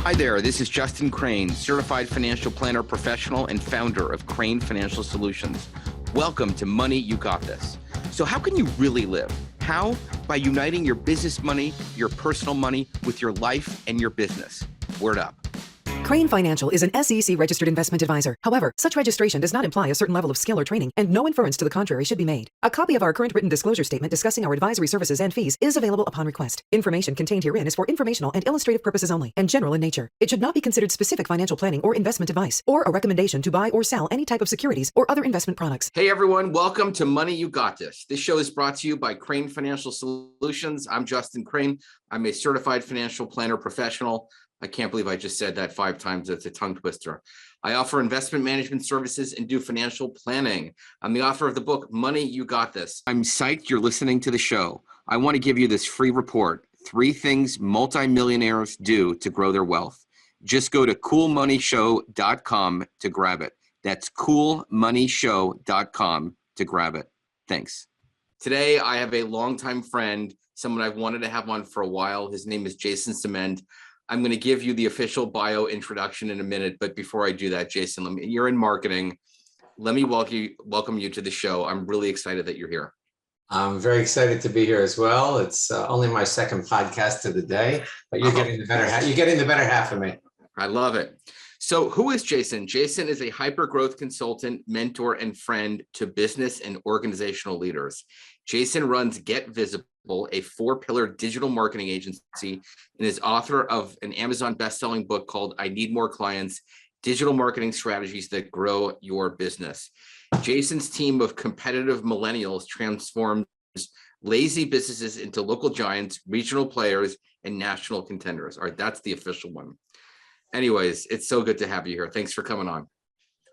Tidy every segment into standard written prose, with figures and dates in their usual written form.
Hi there, this is Justin Krane, certified financial planner professional and founder of Krane Financial Solutions. Welcome to Money You Got This. So how can you really live? How? By uniting your business money, your personal money with your life and your business. Word up. Krane Financial is an SEC-registered investment advisor. However, such registration does not imply a certain level of skill or training, and no inference to the contrary should be made. A copy of our current written disclosure statement discussing our advisory services and fees is available upon request. Information contained herein is for informational and illustrative purposes only, and general in nature. It should not be considered specific financial planning or investment advice, or a recommendation to buy or sell any type of securities or other investment products. Hey everyone, welcome to Money You Got This. This show is brought to you by Krane Financial Solutions. I'm Justin Krane. I'm a certified financial planner professional. I can't believe I just said that 5 times. It's a tongue twister. I offer investment management services and do financial planning. I'm the author of the book, Money You Got This. I'm psyched you're listening to the show. I want to give you this free report, 3 things multimillionaires do to grow their wealth. Just go to coolmoneyshow.com to grab it. That's coolmoneyshow.com to grab it. Thanks. Today, I have a longtime friend, someone I've wanted to have on for a while. His name is Jason Ciment. I'm going to give you the official bio introduction in a minute, but before I do that, Jason, you're in marketing. Let me welcome you to the show. I'm really excited that you're here. I'm very excited to be here as well. It's only my second podcast of the day, but you're getting the better half. You're getting the better half of me. I love it. So who is Jason? Jason is a hyper-growth consultant, mentor, and friend to business and organizational leaders. Jason runs Get Visible, a 4-pillar digital marketing agency, and is author of an Amazon best-selling book called I Need More Clients, Digital Marketing Strategies That Grow Your Business. Jason's team of competitive millennials transforms lazy businesses into local giants, regional players, and national contenders. All right, that's the official one. Anyways, it's so good to have you here. Thanks for coming on.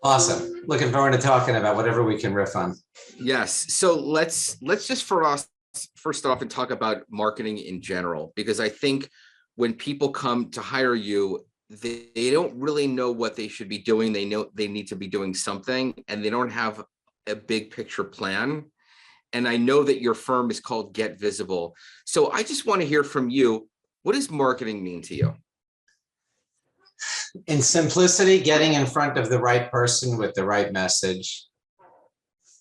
Awesome. Looking forward to talking about whatever we can riff on. Yes. So let's just first off and talk about marketing in general, because I think when people come to hire you, they don't really know what they should be doing. They know they need to be doing something, and they don't have a big picture plan. And I know that your firm is called Get Visible. So I just want to hear from you. What does marketing mean to you? In simplicity, getting in front of the right person with the right message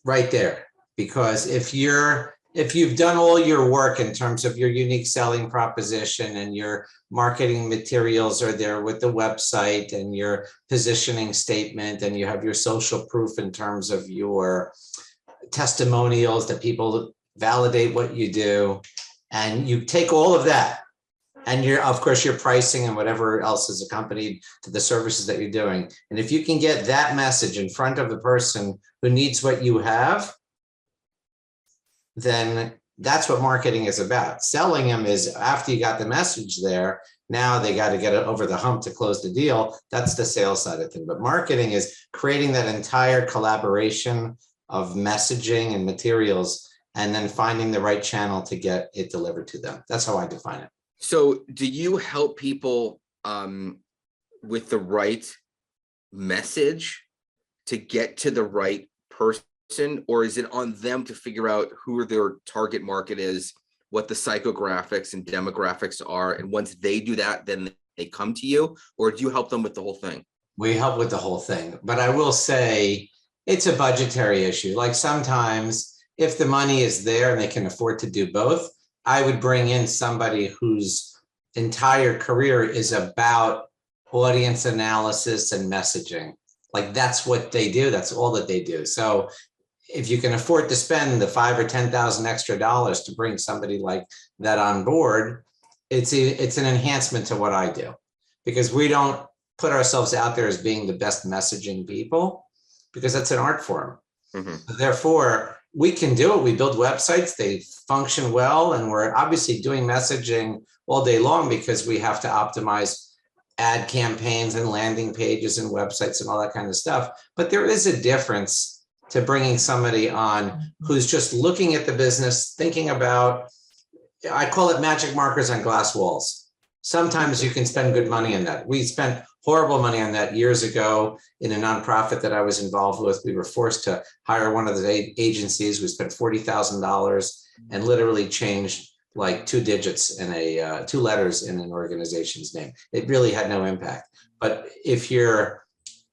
right there. Because if you've done all your work in terms of your unique selling proposition and your marketing materials are there with the website and your positioning statement, and you have your social proof in terms of your testimonials that people validate what you do, and you take all of that, and of course your pricing and whatever else is accompanied to the services that you're doing. And if you can get that message in front of the person who needs what you have, then that's what marketing is about. Selling them is after you got the message there, now they got to get it over the hump to close the deal. That's the sales side of things. But marketing is creating that entire collaboration of messaging and materials, and then finding the right channel to get it delivered to them. That's how I define it. So do you help people with the right message to get to the right person, or is it on them to figure out who their target market is, what the psychographics and demographics are, and once they do that, then they come to you? Or do you help them with the whole thing? We help with the whole thing, but I will say it's a budgetary issue. Like sometimes if the money is there and they can afford to do both, I would bring in somebody whose entire career is about audience analysis and messaging. Like that's what they do. That's all that they do. So if you can afford to spend the $5,000 or $10,000 extra dollars to bring somebody like that on board, it's an enhancement to what I do, because we don't put ourselves out there as being the best messaging people, because that's an art form. Mm-hmm. Therefore, we can do it. We build websites, they function well, and we're obviously doing messaging all day long because we have to optimize ad campaigns and landing pages and websites and all that kind of stuff. But there is a difference to bringing somebody on who's just looking at the business, thinking about, I call it magic markers on glass walls. Sometimes you can spend good money on that. We spent horrible money on that years ago in a nonprofit that I was involved with. We were forced to hire one of the agencies. We spent $40,000 and literally changed like two digits in a two letters in an organization's name. It really had no impact. But if you're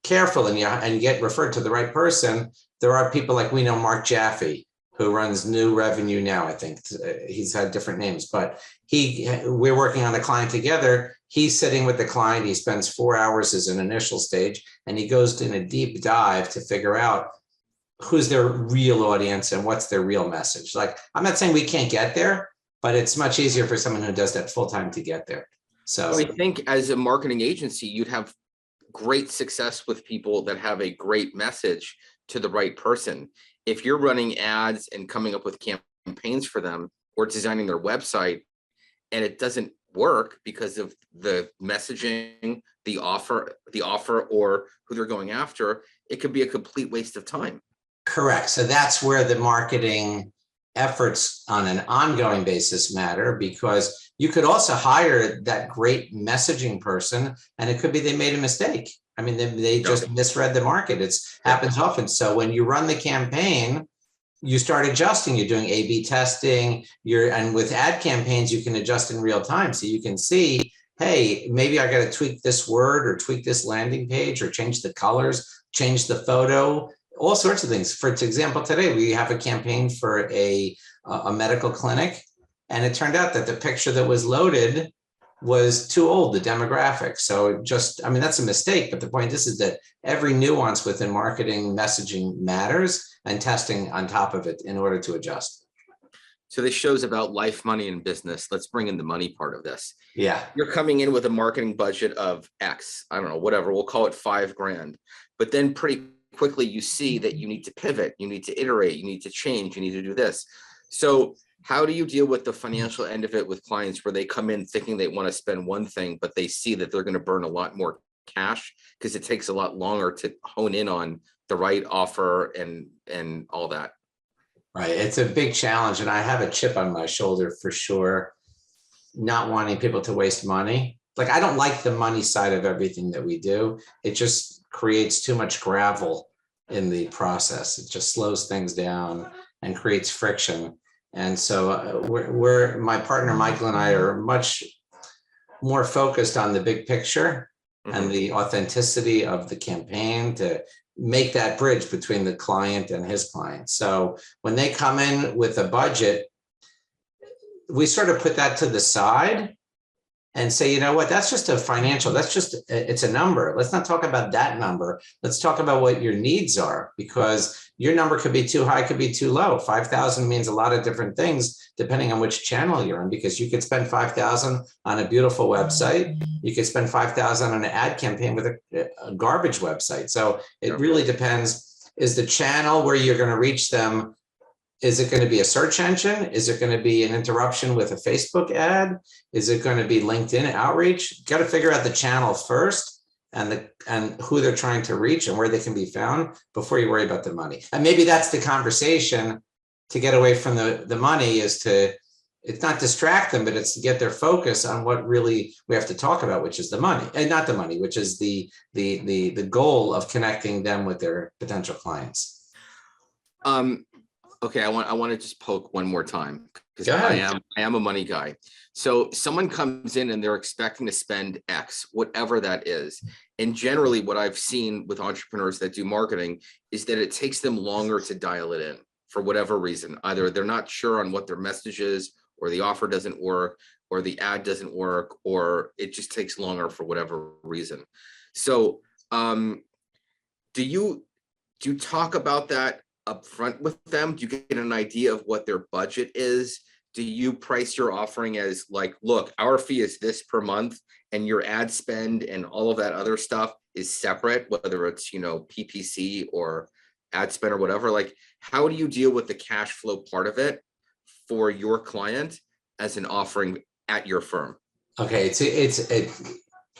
careful and you get referred to the right person, there are people like, we know Mark Jaffe, who runs New Revenue Now. I think he's had different names, but we're working on a client together. He's sitting with the client. He spends 4 hours as an initial stage, and he goes in a deep dive to figure out who's their real audience and what's their real message. Like, I'm not saying we can't get there, but it's much easier for someone who does that full time to get there. So I think as a marketing agency, you'd have great success with people that have a great message to the right person. If you're running ads and coming up with campaigns for them or designing their website and it doesn't work because of the messaging, the offer, or who they're going after, it could be a complete waste of time. correct. So that's where the marketing efforts on an ongoing basis matter, because you could also hire that great messaging person and it could be they made a mistake. I mean, they just misread the market. It's happens often. So when you run the campaign, you start adjusting. You're doing A/B testing. And with ad campaigns, you can adjust in real time. So you can see, hey, maybe I got to tweak this word or tweak this landing page or change the colors, change the photo, all sorts of things. For example, today we have a campaign for a medical clinic, and it turned out that the picture that was loaded was too old, the demographic. So I mean, that's a mistake. But the point is that every nuance within marketing messaging matters, and testing on top of it in order to adjust. So this show's about life, money, and business. Let's bring in the money part of this. Yeah. You're coming in with a marketing budget of X, I don't know, whatever, we'll call it $5,000. But then pretty quickly you see that you need to pivot, you need to iterate, you need to change, you need to do this. So how do you deal with the financial end of it with clients where they come in thinking they want to spend one thing, but they see that they're going to burn a lot more cash because it takes a lot longer to hone in on the right offer and all that? Right. It's a big challenge. And I have a chip on my shoulder for sure, not wanting people to waste money. Like, I don't like the money side of everything that we do. It just creates too much gravel in the process. It just slows things down and creates friction. And so my partner, Michael, and I are much more focused on the big picture and the authenticity of the campaign to make that bridge between the client and his client. So when they come in with a budget, we sort of put that to the side and say, you know what, that's just a financial, it's a number. Let's not talk about that number. Let's talk about what your needs are, because your number could be too high, could be too low. 5,000 means a lot of different things depending on which channel you're in, because you could spend 5,000 on a beautiful website. You could spend 5,000 on an ad campaign with a garbage website. So it really depends. Is the channel where you're going to reach them, is it going to be a search engine? Is it going to be an interruption with a Facebook ad? Is it going to be LinkedIn outreach? Got to figure out the channel first and who they're trying to reach and where they can be found before you worry about the money. And maybe that's the conversation to get away from the money, is to, it's not distract them, but it's to get their focus on what really we have to talk about, which is the money, and not the money, which is the goal of connecting them with their potential clients. Okay, I want to just poke one more time, because I am a money guy. So someone comes in and they're expecting to spend X, whatever that is. And generally what I've seen with entrepreneurs that do marketing is that it takes them longer to dial it in for whatever reason. Either they're not sure on what their message is, or the offer doesn't work, or the ad doesn't work, or it just takes longer for whatever reason. So do you talk about that up front with them? Do you get an idea of what their budget is? Do you price your offering as like, look, our fee is this per month, and your ad spend and all of that other stuff is separate, whether it's, PPC or ad spend or whatever? Like, how do you deal with the cash flow part of it for your client as an offering at your firm? Okay,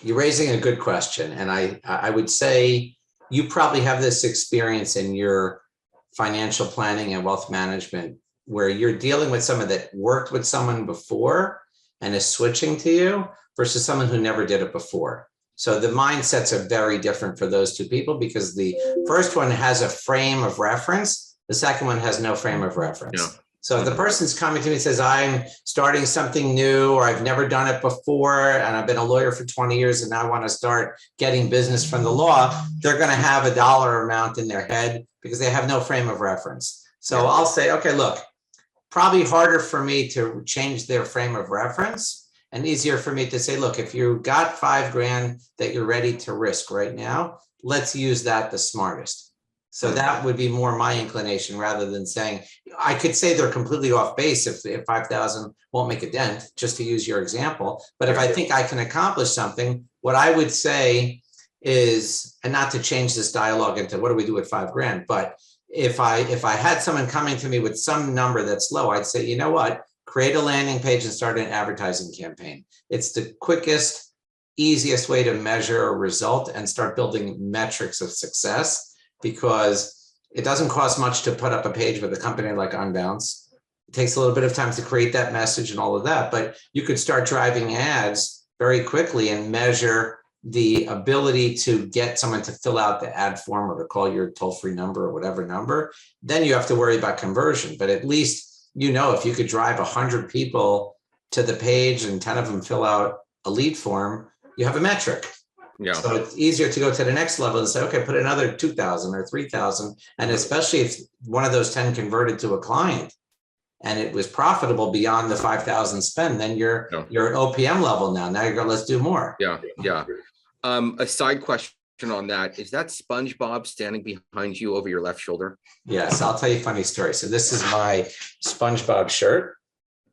you're raising a good question. And I would say you probably have this experience in your financial planning and wealth management, where you're dealing with someone that worked with someone before and is switching to you versus someone who never did it before. So the mindsets are very different for those two people, because the first one has a frame of reference. The second one has no frame of reference. Yeah. So if the person's coming to me and says, I'm starting something new, or I've never done it before, and I've been a lawyer for 20 years, and now I want to start getting business from the law, they're going to have a dollar amount in their head because they have no frame of reference. So I'll say, okay, look, probably harder for me to change their frame of reference and easier for me to say, look, if you got $5,000 that you're ready to risk right now, let's use that the smartest. So that would be more my inclination rather than saying, I could say they're completely off base if 5,000 won't make a dent, just to use your example. But if I think I can accomplish something, what I would say is, and not to change this dialogue into what do we do with $5,000, but if I had someone coming to me with some number that's low, I'd say, you know what, create a landing page and start an advertising campaign. It's the quickest, easiest way to measure a result and start building metrics of success, because it doesn't cost much to put up a page with a company like Unbounce. It takes a little bit of time to create that message and all of that, but you could start driving ads very quickly and measure the ability to get someone to fill out the ad form or to call your toll-free number or whatever number. Then you have to worry about conversion, but at least, you know, if you could drive 100 people to the page and 10 of them fill out a lead form, you have a metric. Yeah. So it's easier to go to the next level and say, okay, put another 2,000 or 3,000. And especially if one of those 10 converted to a client and it was profitable beyond the 5,000 spend, then you're at OPM level now. Now you're going, let's do more. Yeah. Yeah. A side question on that, is that SpongeBob standing behind you over your left shoulder? Yes, I'll tell you a funny story. So this is my SpongeBob shirt.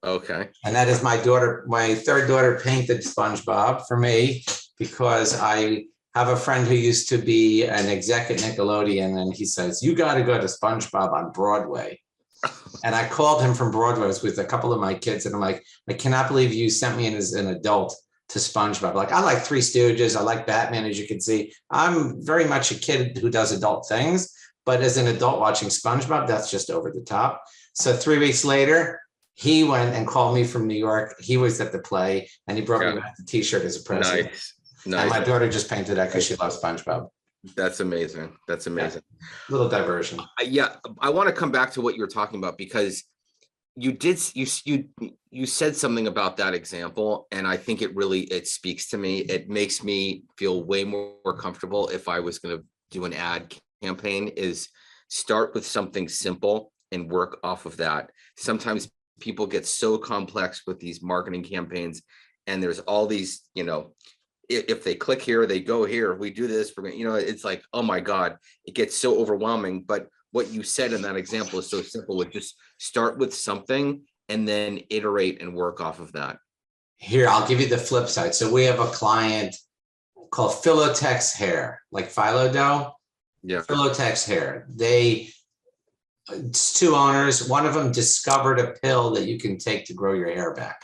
Okay. And that is my daughter, my third daughter painted SpongeBob for me, because I have a friend who used to be an exec at Nickelodeon, and he says, you got to go to SpongeBob on Broadway. And I called him from Broadway. I was with a couple of my kids, and I'm like, I cannot believe you sent me in as an adult to SpongeBob. Like, I like Three Stooges. I like Batman, as you can see. I'm very much a kid who does adult things, but as an adult watching SpongeBob, that's just over the top. So 3 weeks later, he went and called me from New York. He was at the play, and he brought me back the t-shirt as a present. Nice. And my daughter just painted that because she loves SpongeBob. That's amazing. That's amazing. Little diversion. Yeah, I want to come back to what you're talking about, because you said something about that example, and I think it speaks to me. It makes me feel way more comfortable if I was going to do an ad campaign, is start with something simple and work off of that. Sometimes people get so complex with these marketing campaigns, and there's all these, you know, if they click here, they go here, if we do this, we're going, you know, it's like, oh my God, it gets so overwhelming. But what you said in that example is so simple. With just start with something and then iterate and work off of that. Here, I'll give you the flip side. So we have a client called Philotex Hair, like phyllo dough. Yeah. Philotex Hair. It's two owners. One of them discovered a pill that you can take to grow your hair back.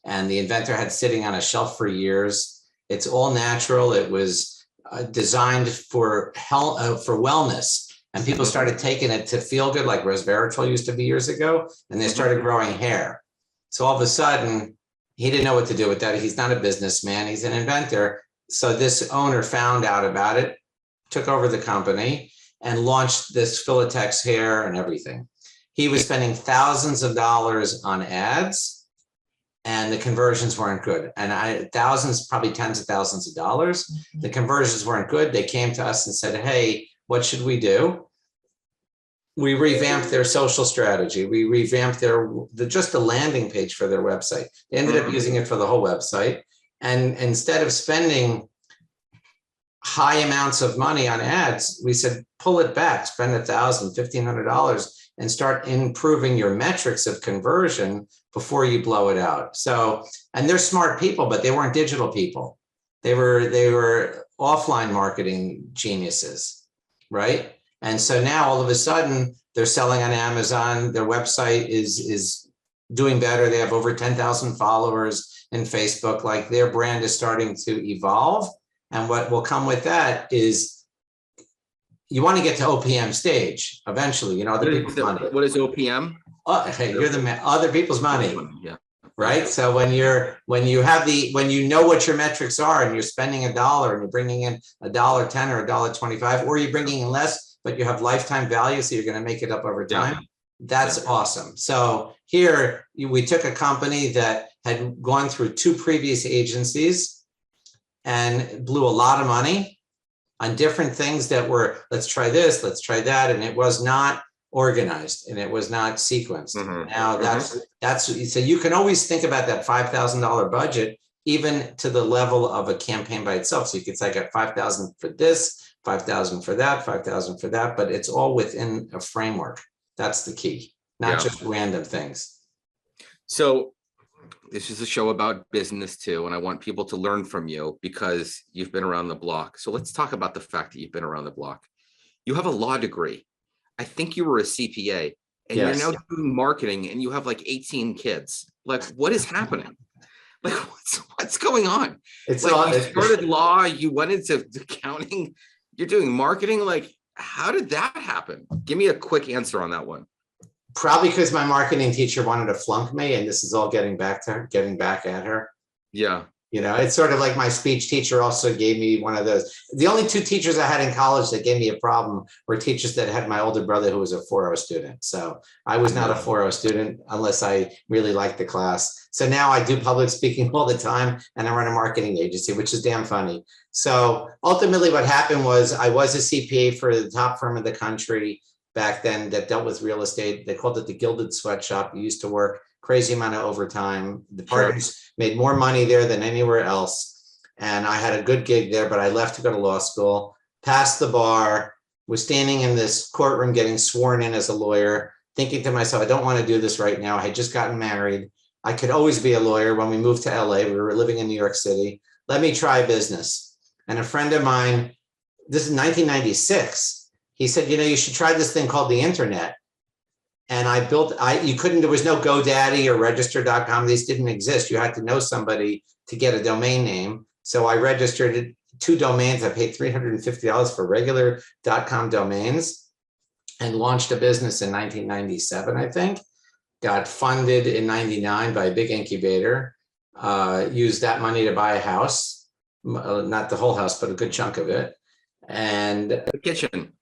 And the inventor had sitting on a shelf for years. It's all natural. It was designed for health, for wellness. And people started taking it to feel good, like resveratrol used to be years ago. And they started growing hair. So all of a sudden, he didn't know what to do with that. He's not a businessman. He's an inventor. So this owner found out about it, took over the company, and launched this Philotex Hair and everything. He was spending thousands of dollars on ads, and the conversions weren't good. And thousands, probably tens of thousands of dollars. The conversions weren't good. They came to us and said, hey, what should we do? We revamped their social strategy. We revamped just the landing page for their website. They ended up using it for the whole website. And instead of spending high amounts of money on ads, we said, pull it back, spend $1,000, $1,500 and start improving your metrics of conversion before you blow it out. So, and they're smart people, but they weren't digital people. They were offline marketing geniuses, right? And so now all of a sudden they're selling on Amazon. Their website is doing better. They have over 10,000 followers in Facebook. Like, their brand is starting to evolve. And what will come with that is, you want to get to OPM stage eventually, you know, other people's money. What is OPM? Hey, you're other people's money. Yeah. Right. So when you know what your metrics are and you're spending $1 and you're bringing in $1.10 or $1.25, or you're bringing in less, but you have lifetime value, so you're going to make it up over time. That's awesome. So here we took a company that had gone through 2 previous agencies and blew a lot of money on different things that were, let's try this, let's try that. And it was not organized and it was not sequenced. Now that's, so you can always think about that $5,000 budget, even to the level of a campaign by itself. So you could say, I got 5,000 for this, 5,000 for that, 5,000 for that, but it's all within a framework. That's the key, not just random things. So this is a show about business too, and I want people to learn from you because you've been around the block. So let's talk about the fact that you've been around the block. You have a law degree. I think you were a CPA, and you're now doing marketing, and you have like 18 kids. Like, what is happening? Like, what's going on? It's like you started law, you went into accounting, you're doing marketing. Like, how did that happen? Give me a quick answer on that one. Probably because my marketing teacher wanted to flunk me, and this is all getting back at her. Yeah. You know, it's sort of like my speech teacher also gave me one of those. The only 2 teachers I had in college that gave me a problem were teachers that had my older brother who was a 4.0 student. So I was not a 4.0 student unless I really liked the class. So now I do public speaking all the time, and I run a marketing agency, which is damn funny. So ultimately what happened was I was a CPA for the top firm in the country back then that dealt with real estate. They called it the Gilded Sweatshop. We used to work crazy amount of overtime. The partners made more money there than anywhere else. And I had a good gig there, but I left to go to law school, passed the bar, was standing in this courtroom getting sworn in as a lawyer, thinking to myself, I don't want to do this right now. I had just gotten married. I could always be a lawyer. When we moved to LA, we were living in New York City. Let me try business. And a friend of mine, this is 1996, he said, you know, you should try this thing called the internet. And there was no GoDaddy or register.com. These didn't exist. You had to know somebody to get a domain name. So I registered 2 domains. I paid $350 for regular .com domains and launched a business in 1997, I think. Got funded in 99 by a big incubator, used that money to buy a house, not the whole house, but a good chunk of it. And the kitchen.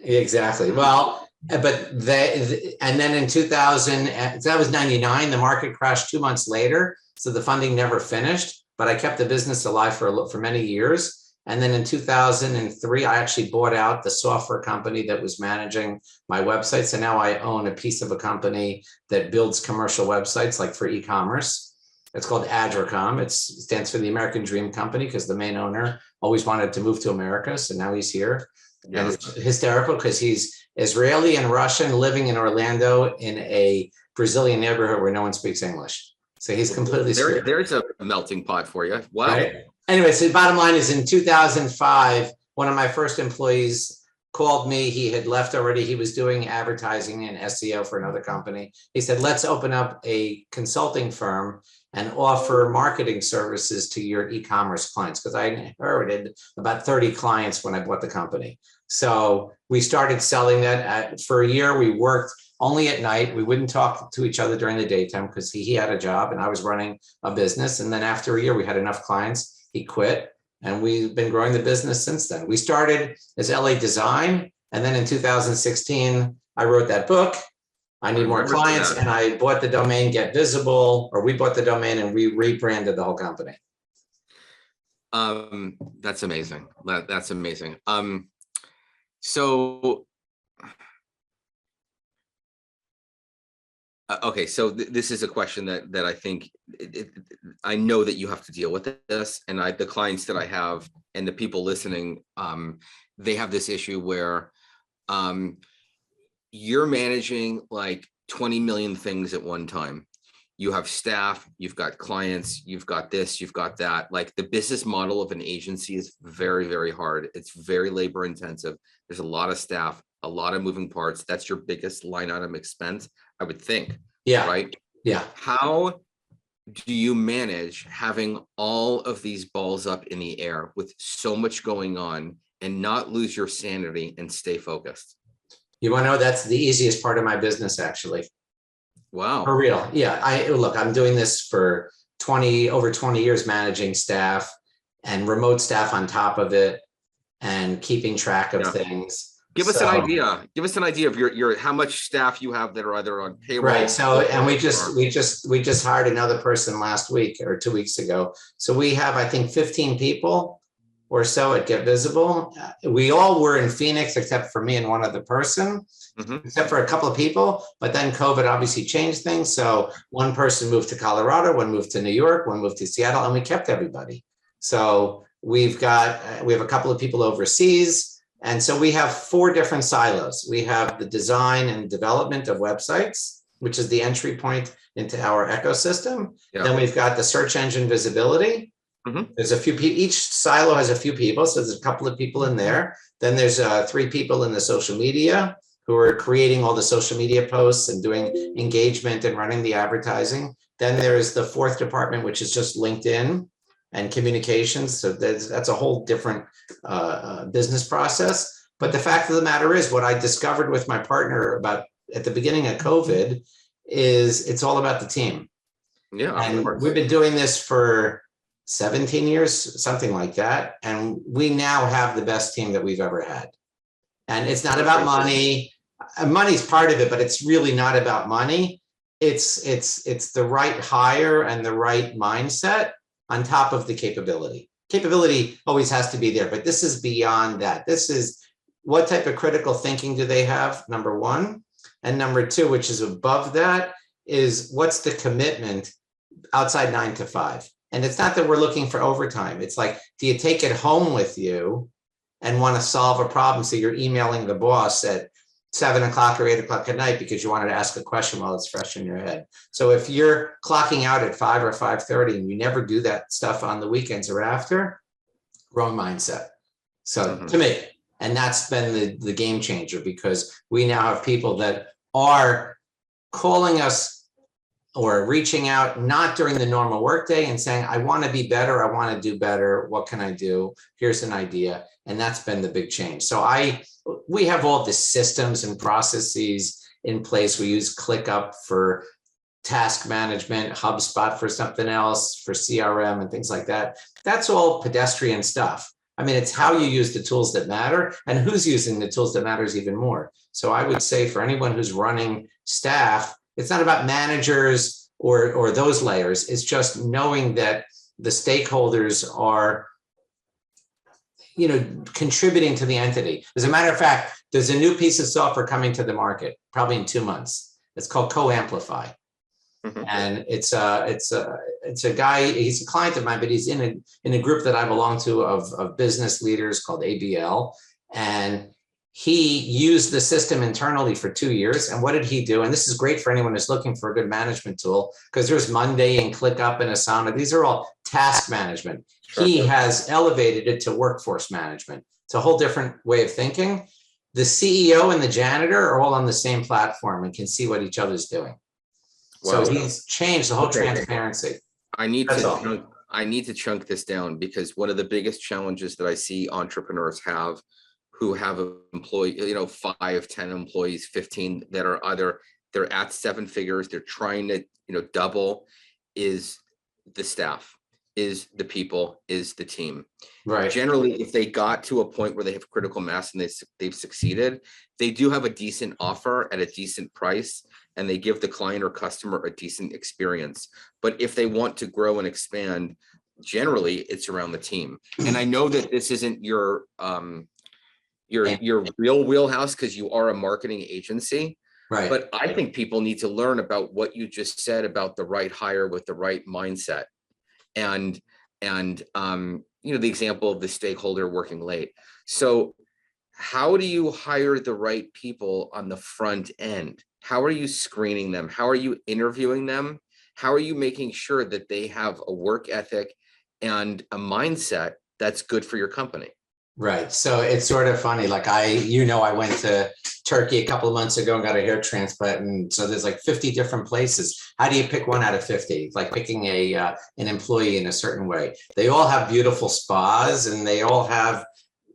Exactly. Well, but and then in 2000, so that was 99, the market crashed 2 months later. So the funding never finished, but I kept the business alive for many years. And then in 2003, I actually bought out the software company that was managing my website. So now I own a piece of a company that builds commercial websites like for e-commerce. It's called Adricom. It stands for the American Dream Company because the main owner always wanted to move to America. So now he's here. Yeah. And it's hysterical because he's Israeli and Russian living in Orlando in a Brazilian neighborhood where no one speaks English. So he's completely screwed. There's a melting pot for you. Wow. Right? Anyway, so the bottom line is in 2005, one of my first employees called me. He had left already. He was doing advertising and SEO for another company. He said, let's open up a consulting firm and offer marketing services to your e-commerce clients, because I inherited about 30 clients when I bought the company. So we started selling that. For a year, we worked only at night. We wouldn't talk to each other during the daytime because he had a job and I was running a business. And then after a year, we had enough clients. He quit, and we've been growing the business since then. We started as LA Design, and then in 2016, I wrote that book, I Need More Clients, and I bought the domain Get Visible, or we bought the domain and we rebranded the whole company. That's amazing. That's amazing. So, okay, so this is a question that I think I know that you have to deal with this, and the clients that I have and the people listening, they have this issue where you're managing like 20 million things at one time. You have staff, you've got clients, you've got this, you've got that. Like, the business model of an agency is very, very hard. It's very labor intensive. There's a lot of staff, a lot of moving parts. That's your biggest line item expense, I would think. Yeah. Right. Yeah. How do you manage having all of these balls up in the air with so much going on and not lose your sanity and stay focused? You want to know, that's the easiest part of my business, actually. Wow. For real. Yeah. I'm doing this for over 20 years, managing staff and remote staff on top of it and keeping track of things. Give us an So, idea. Give us an idea of your how much staff you have that are either on payroll. right. So, and we or- just hired another person last week or 2 weeks ago. So we have, I think, 15 people or so at Get Visible. We all were in Phoenix except for me and one other person, Mhm. except for a couple of people. But then COVID obviously changed things. So one person moved to Colorado, one moved to New York, one moved to Seattle, and we kept everybody. So we have a couple of people overseas. And so we have 4 different silos. We have the design and development of websites, which is the entry point into our ecosystem. Yeah. Then we've got the search engine visibility. Mhm. There's a few people, each silo has a few people. So there's a couple of people in there. Then there's 3 people in the social media who are creating all the social media posts and doing engagement and running the advertising. Then there's the 4th department, which is just LinkedIn and communications. So that's a whole different business process. But the fact of the matter is, what I discovered with my partner about at the beginning of COVID is it's all about the team. Yeah. And we've been doing this for 17 years, something like that. And we now have the best team that we've ever had. And it's not about money. Money's part of it, but it's really not about money. It's the right hire and the right mindset on top of the capability. Capability always has to be there, but this is beyond that. This is what type of critical thinking do they have, number one. And number 2, which is above that, is what's the commitment outside 9 to 5? And it's not that we're looking for overtime. It's like, do you take it home with you and want to solve a problem? So you're emailing the boss at 7 o'clock or 8 o'clock at night because you wanted to ask a question while it's fresh in your head. So if you're clocking out at 5 or 5:30 and you never do that stuff on the weekends or after, wrong mindset. So to me, and that's been the game changer, because we now have people that are calling us or reaching out, not during the normal workday, and saying, I want to be better. I want to do better. What can I do? Here's an idea. And that's been the big change. So we have all the systems and processes in place. We use ClickUp for task management, HubSpot for something else, for CRM and things like that. That's all pedestrian stuff. I mean, it's how you use the tools that matter, and who's using the tools that matters even more. So I would say for anyone who's running staff, it's not about managers or those layers. It's just knowing that the stakeholders are, contributing to the entity. As a matter of fact, there's a new piece of software coming to the market, probably in 2 months. It's called Co-Amplify. And it's a guy, he's a client of mine, but he's in a group that I belong to of business leaders called ABL. And he used the system internally for 2 years. And what did he do? And this is great for anyone who's looking for a good management tool, because there's Monday and ClickUp and Asana. These are all task management. Sure. He has elevated it to workforce management. It's a whole different way of thinking. The CEO and the janitor are all on the same platform and can see what each other's doing. Wow. So he's changed the whole transparency. I need to chunk this down, because one of the biggest challenges that I see entrepreneurs have who have an employee, 5, 10 employees, 15, that are either they're at 7 figures, they're trying to, double, is the staff, is the people, is the team. Right. Generally, if they got to a point where they have critical mass and they've succeeded, they do have a decent offer at a decent price, and they give the client or customer a decent experience. But if they want to grow and expand, generally it's around the team. And I know that this isn't your real wheelhouse, because you are a marketing agency. Right. But I think people need to learn about what you just said about the right hire with the right mindset. And the example of the stakeholder working late. So how do you hire the right people on the front end? How are you screening them? How are you interviewing them? How are you making sure that they have a work ethic and a mindset that's good for your company? Right. So it's sort of funny. Like I went to Turkey a couple of months ago and got a hair transplant. And so there's like 50 different places. How do you pick one out of 50? It's like picking an employee in a certain way. They all have beautiful spas and they all have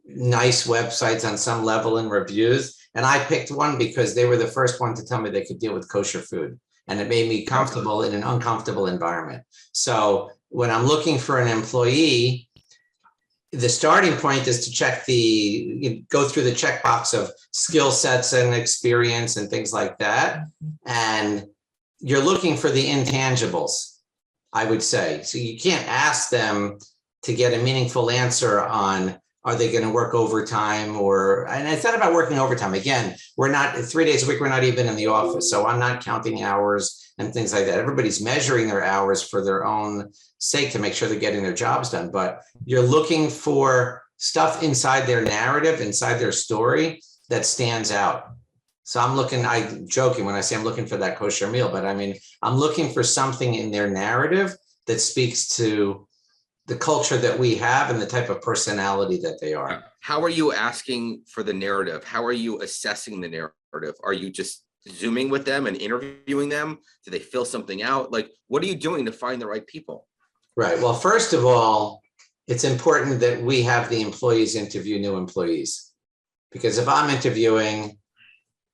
nice websites on some level and reviews. And I picked one because they were the first one to tell me they could deal with kosher food. And it made me comfortable in an uncomfortable environment. So when I'm looking for an employee, the starting point is to go through the checkbox of skill sets and experience and things like that. And you're looking for the intangibles, I would say. So you can't ask them to get a meaningful answer on, are they going to work overtime and it's not about working overtime. Again, we're not 3 days a week. We're not even in the office. So I'm not counting hours and things like that. Everybody's measuring their hours for their own sake to make sure they're getting their jobs done. But you're looking for stuff inside their narrative, inside their story that stands out. So I'm joking when I say I'm looking for that kosher meal, but I mean, I'm looking for something in their narrative that speaks to the culture that we have and the type of personality that they are. How are you asking for the narrative? How are you assessing the narrative? Are you just Zooming with them and interviewing them? Do they fill something out? Like, what are you doing to find the right people? Right. Well, first of all, it's important that we have the employees interview new employees, because if I'm interviewing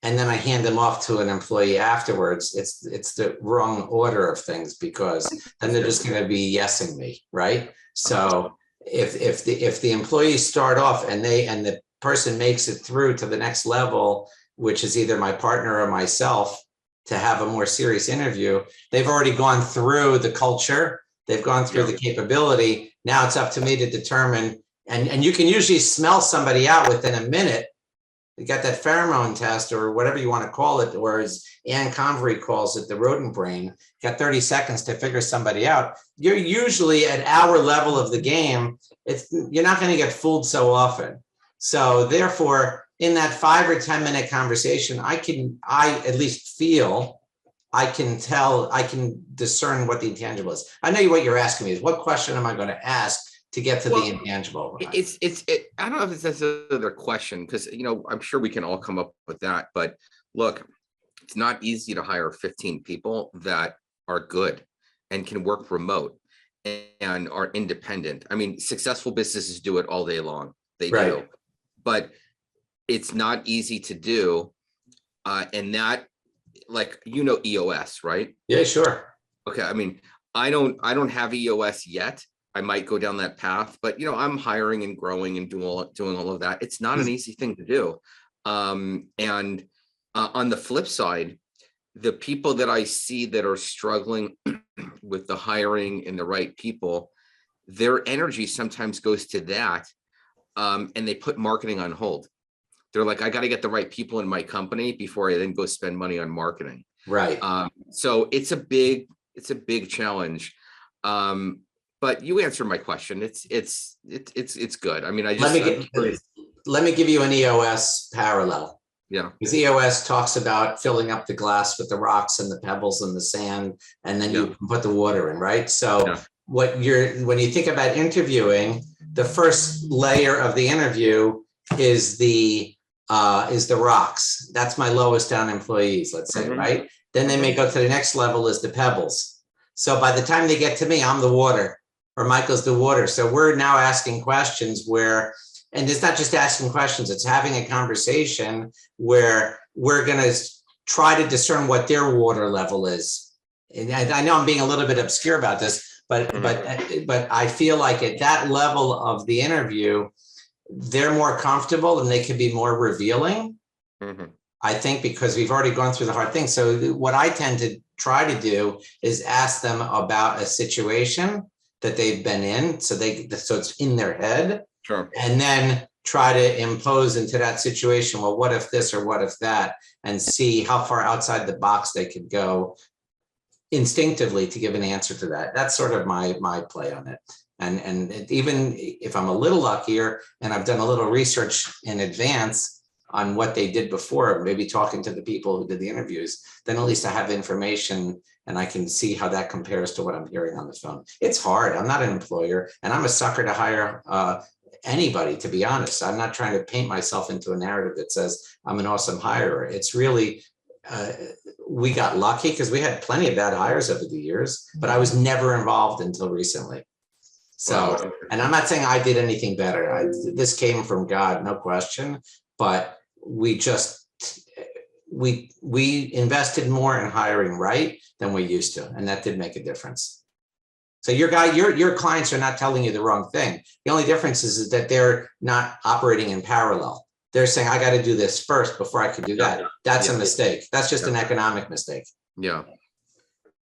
and then I hand them off to an employee afterwards, it's the wrong order of things, because then they're just going to be yesing me, right? So if the employees start off and the person makes it through to the next level, which is either my partner or myself, to have a more serious interview, they've already gone through the culture, they've gone through the capability. Now it's up to me to determine, and you can usually smell somebody out within a minute. You got that pheromone test or whatever you want to call it, or as Ann Convery calls it, the rodent brain. Got 30 seconds to figure somebody out. You're usually at our level of the game. You're not going to get fooled so often. So therefore, in that 5 or 10 minute conversation, I at least feel, I can tell, I can discern what the intangible is. I know what you're asking me is, what question am I going to ask to get to the intangible? I don't know if it's another question, because, I'm sure we can all come up with that. But look, it's not easy to hire 15 people that are good and can work remote and are independent. I mean, successful businesses do it all day long. They do. But it's not easy to do. And that, like, EOS, right? Yeah, sure. Okay. I mean, I don't have EOS yet. I might go down that path, but I'm hiring and growing and doing all of that. It's not an easy thing to do. And on the flip side, the people that I see that are struggling with the hiring and the right people, their energy sometimes goes to that, and they put marketing on hold. They're like, I got to get the right people in my company before I then go spend money on marketing. Right. So it's a big challenge. But you answered my question. It's good. I mean, let me give you an EOS parallel. Yeah. Because EOS talks about filling up the glass with the rocks and the pebbles and the sand, and then you can put the water in, right? So when you think about interviewing, the first layer of the interview is the rocks. That's my lowest down employees, let's say, right? Then they may go to the next level is the pebbles. So by the time they get to me, I'm the water, or Michael's the water. So we're now asking questions and it's not just asking questions, it's having a conversation where we're going to try to discern what their water level is. And I know I'm being a little bit obscure about this, but I feel like at that level of the interview, they're more comfortable and they can be more revealing. I think, because we've already gone through the hard thing. So what I tend to try to do is ask them about a situation that they've been in, so it's in their head. Sure. And then try to impose into that situation, well, what if this or what if that, and see how far outside the box they could go instinctively to give an answer to that. That's sort of my play on it. And even if I'm a little luckier and I've done a little research in advance on what they did before, maybe talking to the people who did the interviews, then at least I have information and I can see how that compares to what I'm hearing on the phone. It's hard. I'm not an employer, and I'm a sucker to hire anybody, to be honest. I'm not trying to paint myself into a narrative that says I'm an awesome hirer. It's really, we got lucky because we had plenty of bad hires over the years, but I was never involved until recently. So, and I'm not saying I did anything better. This came from God, no question, but we invested more in hiring right than we used to, and that did make a difference. So your clients are not telling you the wrong thing. The only difference is that they're not operating in parallel. They're saying, I got to do this first before I can do that. That's a mistake. That's just an economic mistake. Yeah.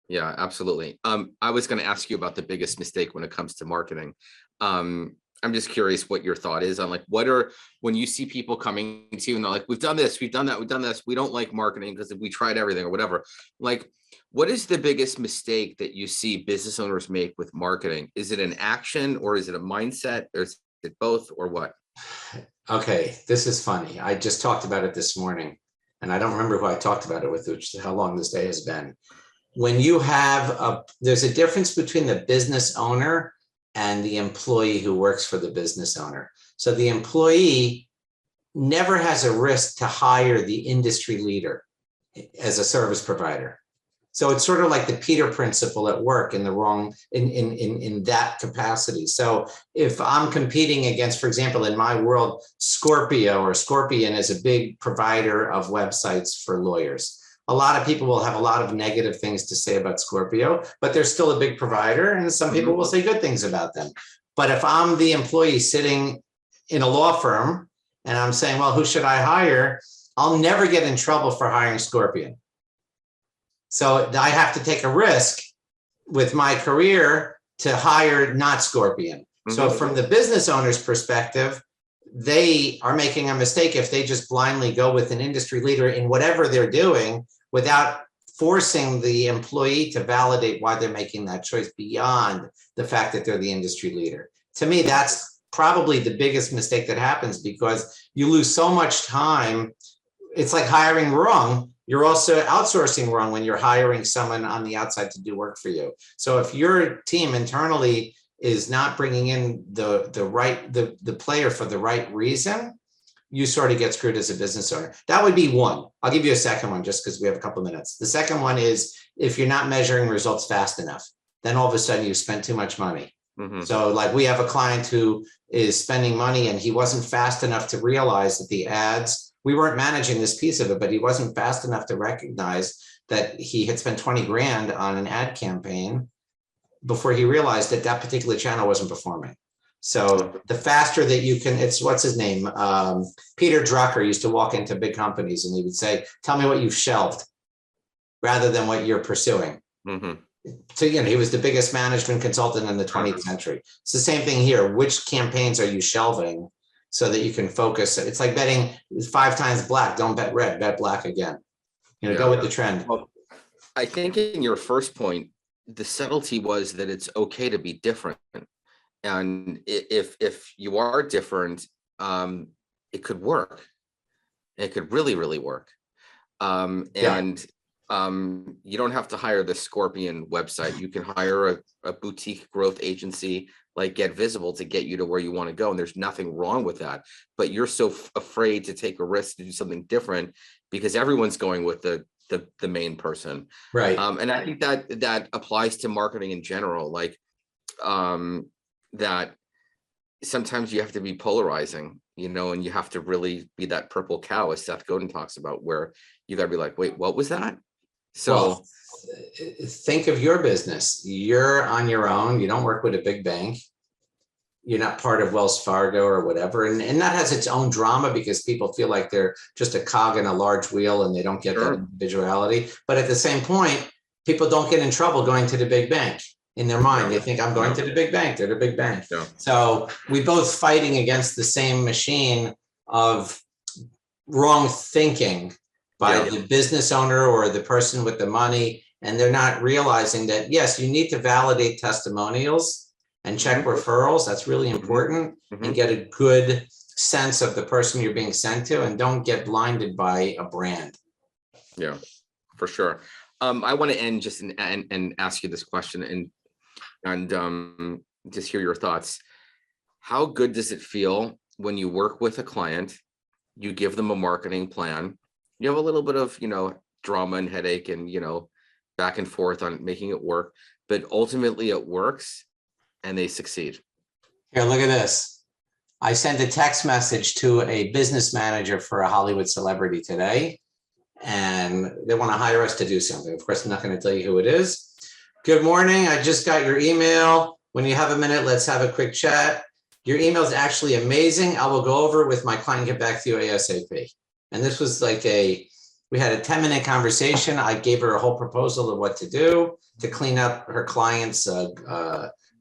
Yeah, absolutely. I was going to ask you about the biggest mistake when it comes to marketing. I'm just curious what your thought is on like, when you see people coming to you and they're like, we've done this, we've done that, we've done this, we don't like marketing because we tried everything or whatever. Like, what is the biggest mistake that you see business owners make with marketing? Is it an action or is it a mindset or is it both or what? Okay, this is funny. I just talked about it this morning and I don't remember who I talked about it with, which is how long this day has been. When you have there's a difference between the business owner and the employee who works for the business owner. So the employee never has a risk to hire the industry leader as a service provider. So it's sort of like the Peter principle at work in that capacity. So if I'm competing against, for example, in my world, Scorpion is a big provider of websites for lawyers. A lot of people will have a lot of negative things to say about Scorpio, but they're still a big provider. And some people will say good things about them. But if I'm the employee sitting in a law firm and I'm saying, well, who should I hire? I'll never get in trouble for hiring Scorpion. So I have to take a risk with my career to hire not Scorpion. So from the business owner's perspective, they are making a mistake if they just blindly go with an industry leader in whatever they're doing without forcing the employee to validate why they're making that choice beyond the fact that they're the industry leader. To me, that's probably the biggest mistake that happens because you lose so much time. It's like hiring wrong. You're also outsourcing wrong when you're hiring someone on the outside to do work for you. So if your team internally is not bringing in the player for the right reason, you sort of get screwed as a business owner. That would be one. I'll give you a second one just because we have a couple of minutes. The second one is if you're not measuring results fast enough, then all of a sudden you spent too much money. So like we have a client who is spending money and he wasn't fast enough to realize that the ads, we weren't managing this piece of it, but he wasn't fast enough to recognize that he had spent 20 grand on an ad campaign before he realized that that particular channel wasn't performing. So the faster that you can, it's what's his name? Peter Drucker used to walk into big companies and he would say, tell me what you've shelved rather than what you're pursuing. So, he was the biggest management consultant in the 20th century. It's the same thing here. Which campaigns are you shelving so that you can focus? It's like betting 5 times black. Don't bet red, bet black again. Go with the trend. Well, I think in your first point, the subtlety was that it's okay to be different. And if you are different, it could work. It could really, really work. You don't have to hire the Scorpion website. You can hire a boutique growth agency like Get Visible to get you to where you want to go. And there's nothing wrong with that. But you're so afraid to take a risk to do something different because everyone's going with the main person. Right. And I think that applies to marketing in general. Like that sometimes you have to be polarizing, and you have to really be that purple cow, as Seth Godin talks about, where you got to be like, wait, what was that? So think of your business. You're on your own. You don't work with a big bank. You're not part of Wells Fargo or whatever. And that has its own drama because people feel like they're just a cog in a large wheel and they don't get that individuality. But at the same point, people don't get in trouble going to the big bank. In their mind, they think I'm going to the big bank. They're the big bank. So we both fighting against the same machine of wrong thinking by the business owner or the person with the money. And they're not realizing that, yes, you need to validate testimonials and check referrals. That's really important and get a good sense of the person you're being sent to and don't get blinded by a brand. Yeah, for sure. I want to end just and ask you this question and just hear your thoughts. How good does it feel when you work with a client, you give them a marketing plan, you have a little bit of, drama and headache and, back and forth on making it work, but ultimately it works and they succeed? Here, look at this. I sent a text message to a business manager for a Hollywood celebrity today, and they want to hire us to do something. Of course, I'm not going to tell you who it is, Good morning. I just got your email. When you have a minute, let's have a quick chat. Your email is actually amazing. I will go over it with my client and get back to you ASAP. And this was like we had a 10-minute conversation. I gave her a whole proposal of what to do to clean up her client's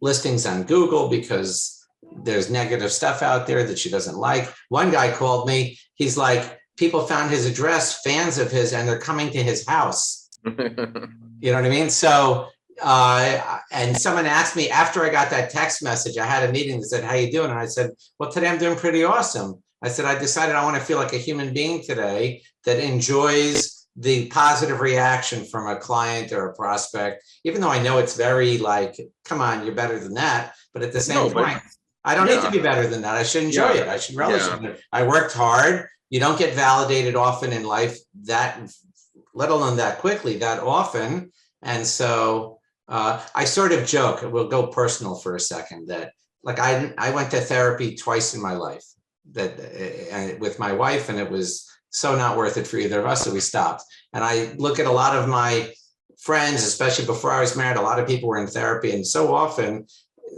listings on Google because there's negative stuff out there that she doesn't like. One guy called me. He's like, people found his address, fans of his, and they're coming to his house. You know what I mean? So, and someone asked me after I got that text message, I had a meeting that said, how you doing? And I said, well, today I'm doing pretty awesome. I said, I decided I want to feel like a human being today that enjoys the positive reaction from a client or a prospect, even though I know it's very like, come on, you're better than that. But at the same point, I don't need to be better than that. I should enjoy it. I should relish it. I worked hard. You don't get validated often in life that, let alone that quickly, that often. And so I sort of joke, we'll go personal for a second, that like I went to therapy twice in my life that with my wife, and it was so not worth it for either of us, so we stopped. And I look at a lot of my friends, especially before I was married, a lot of people were in therapy, and so often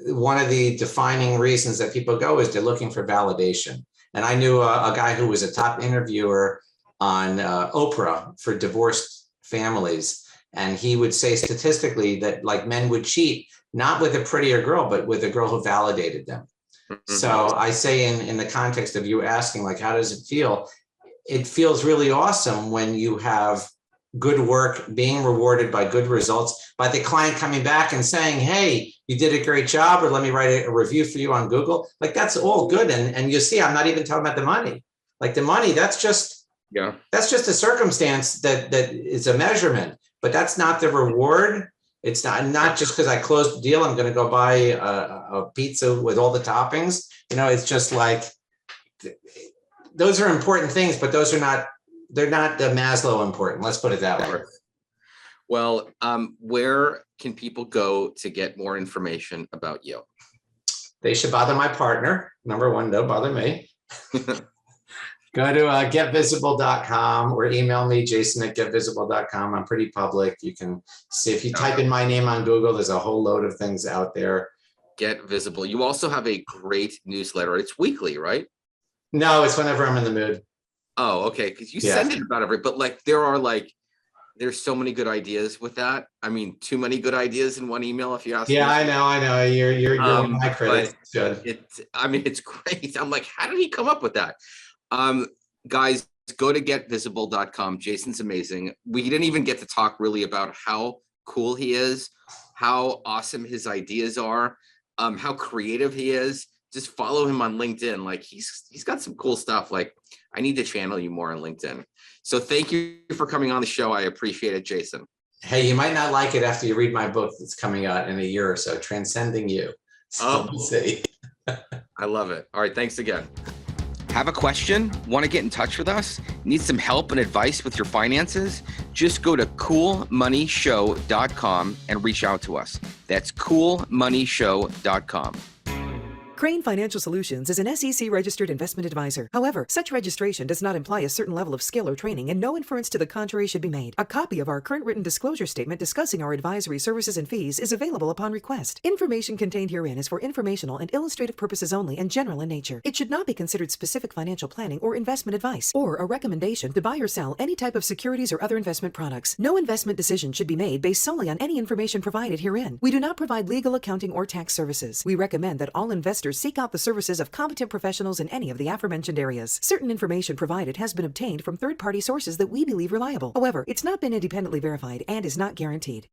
one of the defining reasons that people go is they're looking for validation. And I knew a guy who was a top interviewer on Oprah for divorced families, and he would say statistically that like men would cheat not with a prettier girl, but with a girl who validated them. So I say in the context of you asking, like, how does it feel? It feels really awesome when you have good work being rewarded by good results, by the client coming back and saying, hey, you did a great job, or let me write a review for you on Google. Like, that's all good. And you see, I'm not even talking about the money. Like the money, that's just a circumstance that is a measurement, but that's not the reward. It's not just because I closed the deal, I'm going to go buy a pizza with all the toppings. You know, it's just like, those are important things, but they're not the Maslow important. Let's put it that way. Well, where can people go to get more information about you? They should bother my partner. Number one, don't bother me. Go to getvisible.com or email me, jason@getvisible.com. I'm pretty public. You can see, if you type in my name on Google, there's a whole load of things out there. Get Visible. You also have a great newsletter. It's weekly, right? No, it's whenever I'm in the mood. Oh, okay. Because you send it about but like there's so many good ideas with that. I mean, too many good ideas in one email, if you ask me. I know. You're one of my critics. Good. It's great. I'm like, how did he come up with that? Guys, go to getvisible.com. Jason's amazing. We didn't even get to talk really about how cool he is, how awesome his ideas are, how creative he is. Just follow him on LinkedIn. Like he's got some cool stuff. Like, I need to channel you more on LinkedIn. So thank you for coming on the show. I appreciate it, Jason. Hey, you might not like it after you read my book that's coming out in a year or so, Transcending You. So we'll see. I love it. All right. Thanks again. Have a question? Want to get in touch with us? Need some help and advice with your finances? Just go to coolmoneyshow.com and reach out to us. That's coolmoneyshow.com. Krane Financial Solutions is an SEC-registered investment advisor. However, such registration does not imply a certain level of skill or training, and no inference to the contrary should be made. A copy of our current written disclosure statement discussing our advisory services and fees is available upon request. Information contained herein is for informational and illustrative purposes only and general in nature. It should not be considered specific financial planning or investment advice, or a recommendation to buy or sell any type of securities or other investment products. No investment decision should be made based solely on any information provided herein. We do not provide legal, accounting, or tax services. We recommend that all investors seek out the services of competent professionals in any of the aforementioned areas. Certain information provided has been obtained from third-party sources that we believe reliable. However, it's not been independently verified and is not guaranteed.